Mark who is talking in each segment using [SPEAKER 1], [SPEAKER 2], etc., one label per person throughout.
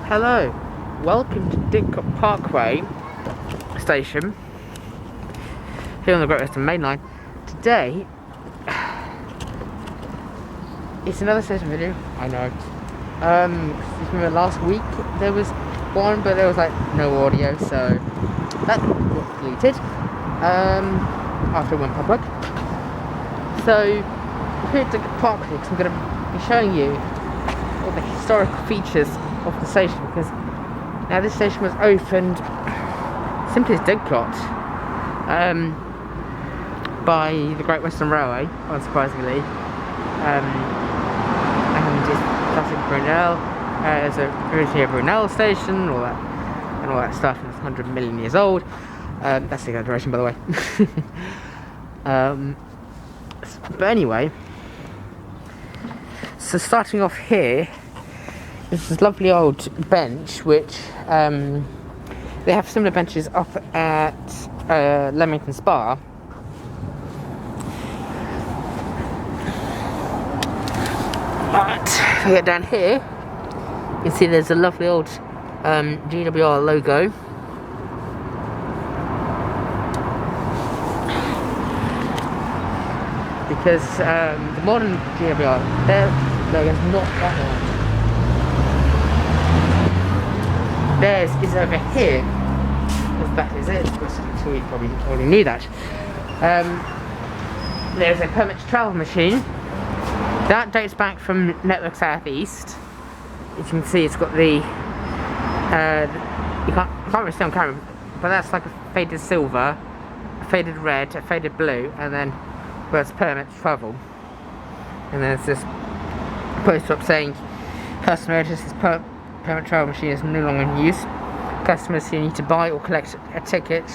[SPEAKER 1] Hello, welcome to Didcot Parkway station here on the Great Western Main Line. Today, it's another station video, I know. Remember last week there was one, but there was like no audio, so that got deleted after it went public. So, here at Didcot Parkway, because I'm going to be showing you all the historical features of the station, because now this station was opened simply as Didcot by the Great Western Railway, unsurprisingly, and it's classic Brunel. It's originally a Brunel station, and all that stuff, and it's 100 million years old. That's the exaggeration, by the way. But anyway, so starting off here, this is a lovely old bench, which they have similar benches up at Leamington Spa. But if we get down here, you can see there's a lovely old GWR logo. Because the modern GWR, their logo is not that one. Theirs is over here, as that is it, I'm sure you probably already knew that. There's a permit to travel machine. That dates back from Network South East. As you can see, it's got the, you can't really see on camera, but that's like a faded silver, a faded red, a faded blue, and then, well, it's permit to travel. And then there's this poster up saying, customer notice this permit travel machine is no longer in use. Customers who need to buy or collect a ticket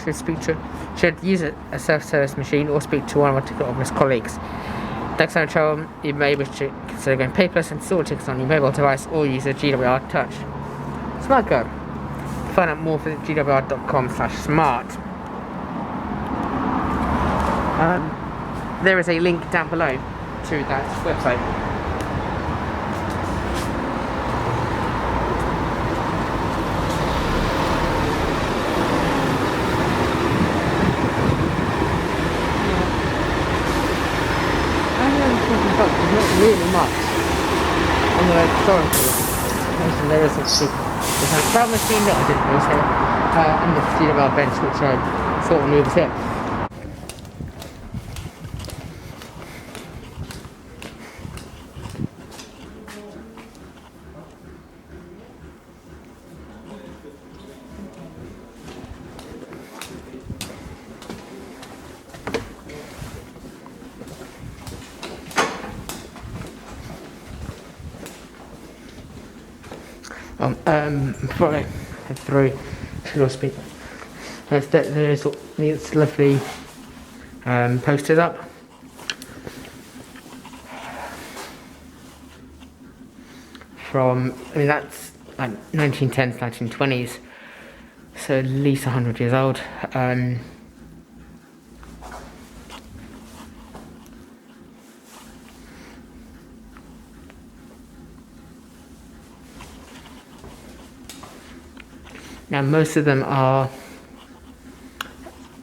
[SPEAKER 1] should use a self-service machine or speak to one of our ticket office colleagues. Next time you travel, you may wish to consider going paperless and store tickets on your mobile device or use a GWR Touch. Smart card. Find out more for gwr.com/smart. There is a link down below to that website. Not really much on the historical. There is a travel machine that I didn't know was here, and the GWR bench, which I thought knew was here. Before I head through, should I speak? There's these lovely posters up. From, I mean, that's like 1910s, 1920s, so at least 100 years old. Now, most of them are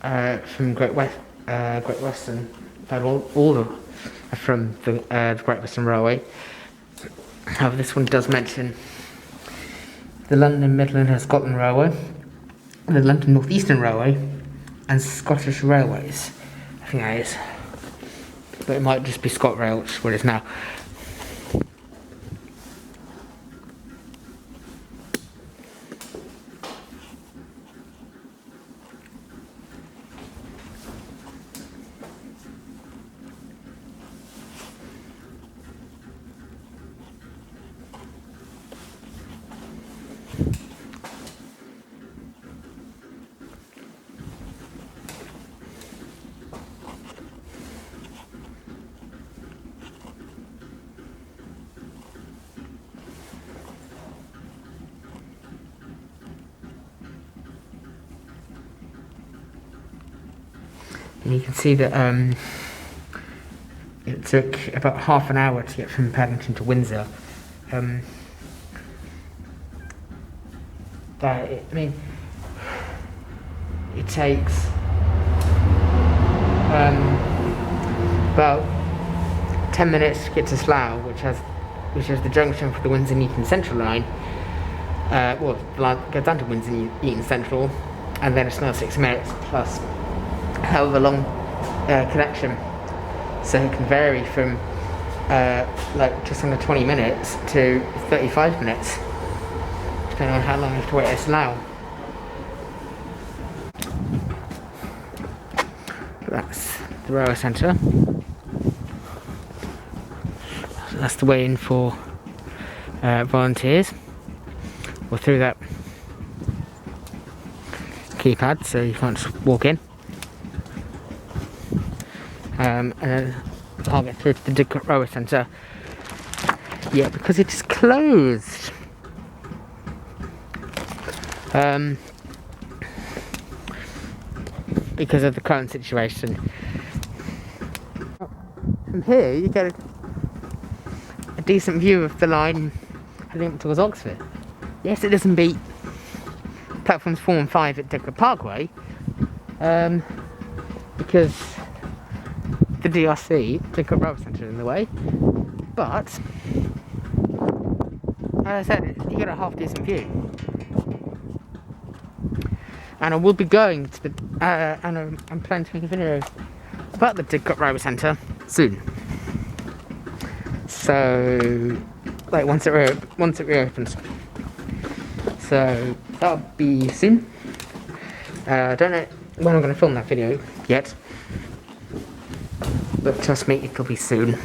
[SPEAKER 1] from Great Western. In fact, all of them are from the Great Western Railway. However, this one does mention the London, Midland and Scotland Railway, the London North Eastern Railway, and Scottish Railways. I think that is. But it might just be ScotRail, which is what it is now. And you can see that it took about half an hour to get from Paddington to Windsor. But I mean, it takes about 10 minutes to get to Slough, which is the junction for the Windsor and Eton Central line. Well, the line goes down to Windsor and Eton Central, and then it's another 6 minutes plus however long connection. So it can vary from like just under 20 minutes to 35 minutes, depending on how long you have to wait at Slough. That's the railway centre. That's the way in for volunteers, or through that keypad, so you can't just walk in. And then I'll get through to the Didcot Railway Centre. Yeah, because it is closed. Because of the current situation. From here, you get a decent view of the line heading up towards Oxford. Yes, it doesn't beat platforms 4 and 5 at Didcot Parkway, because the DRC, Didcot Railway Centre, is in the way. But as I said, you get a half decent view. And I will be going to the and I'm planning to make a video about the Didcot Railway Centre soon. So, like once it reopens. So that'll be soon. I don't know when I'm going to film that video yet, but trust me, it'll be soon.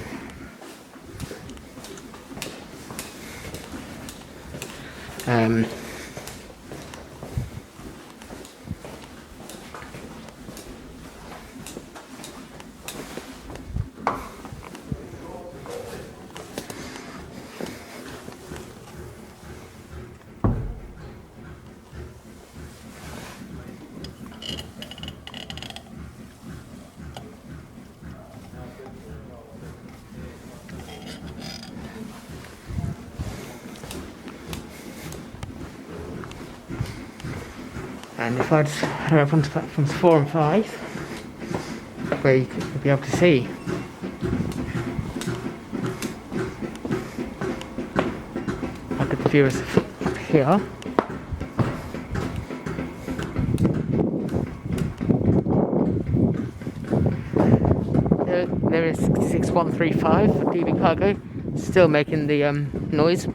[SPEAKER 1] And if I just hurry up onto platforms 4 and 5, where you could be able to see. I'll get the viewers up here. There is 66135 for DB Cargo, still making the noise.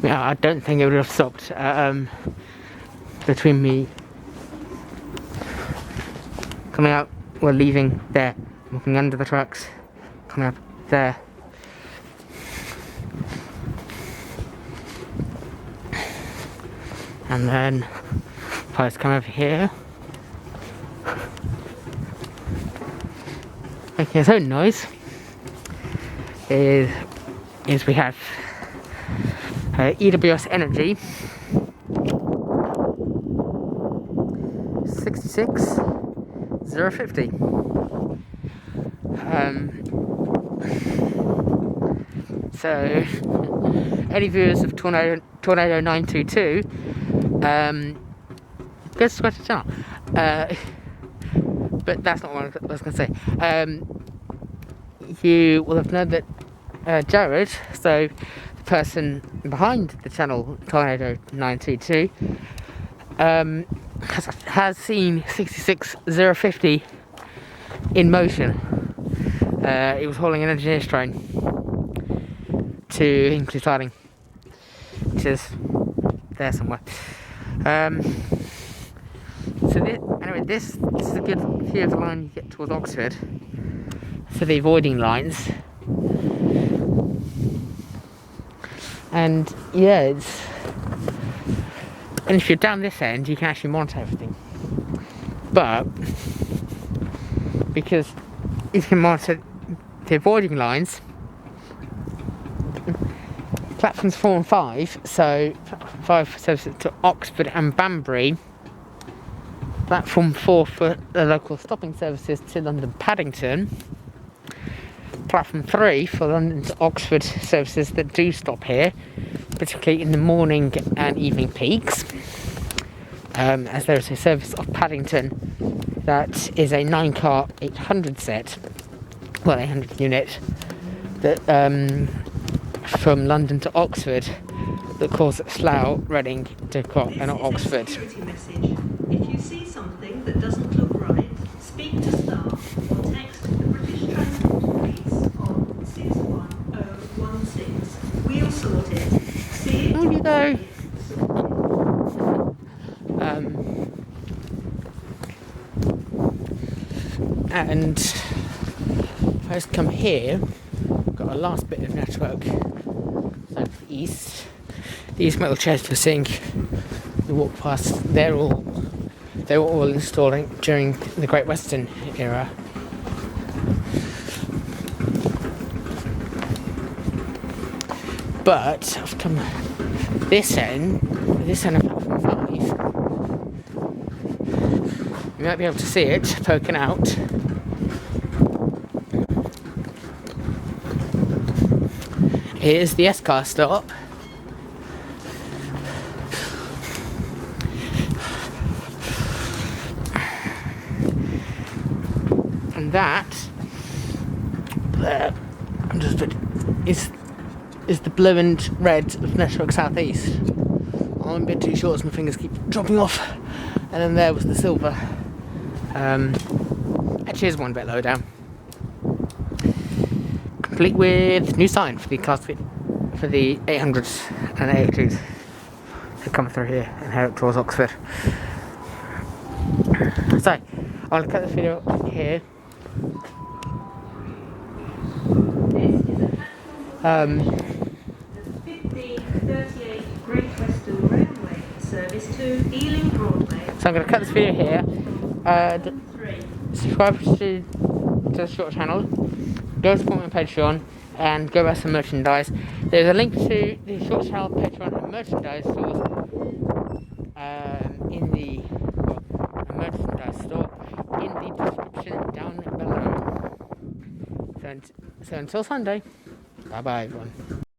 [SPEAKER 1] Yeah, I don't think it would have stopped between me coming out, well, leaving there, walking under the tracks, coming up there. And then if I just come over here, making its own noise, is we have EWS Energy 66050. So any viewers of Tornado 922, go subscribe to the channel. But that's not what I was going to say. You will have known that Jared, so the person behind the channel Tornado 922, has seen 66050 in motion. He was hauling an engineer's train to Hinkley Siding, which is there somewhere. So this is a good view of the line you get towards Oxford for the avoiding lines. And yeah, and if you're down this end, you can actually monitor everything. But because you can monitor the avoiding lines, platforms 4 and 5, so 5 serves to Oxford and Banbury, Platform 4 for the local stopping services to London Paddington. Platform 3 for London to Oxford services that do stop here, particularly in the morning and evening peaks. As there is a service of Paddington that is a 9-car 800 set, well, 800 unit, that from London to Oxford, that calls at Slough, Reading, Didcot and Oxford.
[SPEAKER 2] Security message. If you see something that doesn't look right, speak to staff or text the British Transport Police on 61016. We'll sort it. See it?
[SPEAKER 1] On you go. And if I just come here, got a last bit of network south east. These metal chairs we're seeing, we walk past, they were all installed during the Great Western era. But I've come this end of platform 5. You might be able to see it poking out. Here's the S-car stop. And that there, is the blue and red of Network South East. I'm a bit too short, so my fingers keep dropping off. And then there was the silver. Actually, here's one bit lower down. Complete with new sign for the class for the 800s and 802s to come through here and head up towards Oxford. So, I'll cut this video here.
[SPEAKER 2] The 1538 Great Western Railway service to Ealing Broadway.
[SPEAKER 1] So I'm going to cut this video here. Subscribe to the short channel. Go support my Patreon and go buy some merchandise. There's a link to the short channel, Patreon and merchandise stores in the merchandise store in the description down below. So until Sunday, bye bye everyone.